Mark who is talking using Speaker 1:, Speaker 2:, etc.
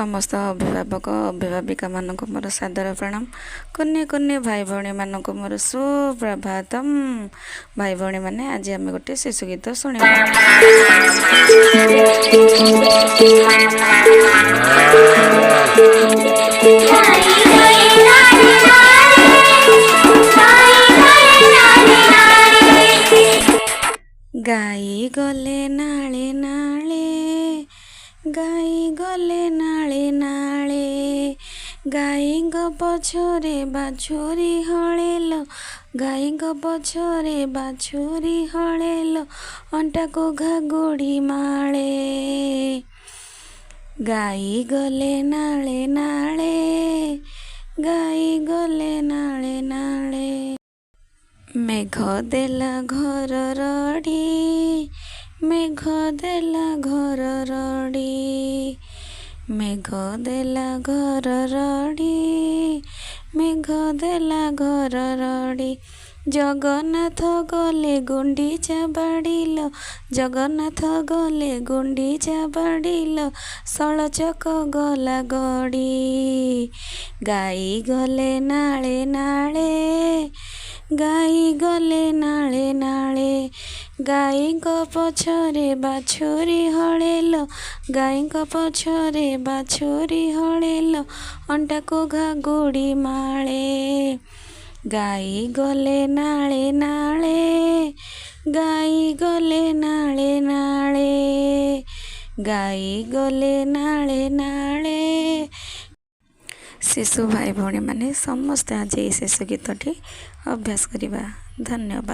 Speaker 1: समस्त अभिभावक अभिभाविका मानक मोर सादर प्रणाम। कुन्नी कुन्नी भाई भौणी मानक मोर सुप्रभातम। भाई भौणी माने आज आम गोटे शिशु गीत शुणा। गाई गले नाले नाले, गाई गले नाले नाले, गाईଙ୍କ पछरे बाछुरी हळेल, गाईଙ୍କ पछरे बाछुरी हळेल, अंटा को घागोड़ी माळे। गाई गले नाले नाले, गाई गले नाले नाले। मेघ देला घर रड़ी, मेघ देला घर रड़ी, मेघ देला घर रड़ी, मेघ देला घर रड़ी। जगन्नाथ गले गुंडीचा बाड़िल, जगन्नाथ गले गुंडीचा बाड़िल, सलचक गला गड़ी। गाई गले नाले नाले, गाई गले नाले नाले, गाईଙ୍କ पछरे बाछुरी हळेल, गाईଙ୍କ पछरे बाछुरी हळेल, अंटा को घागोड़ी माळे। गाई गले नाले नाले, गाई गले नाले नाले, गाई गले नाले नाले। शिशु भाई भौणी माने समस्त आज शिशु गीतटी अभ्यास करिबा। धन्यवाद।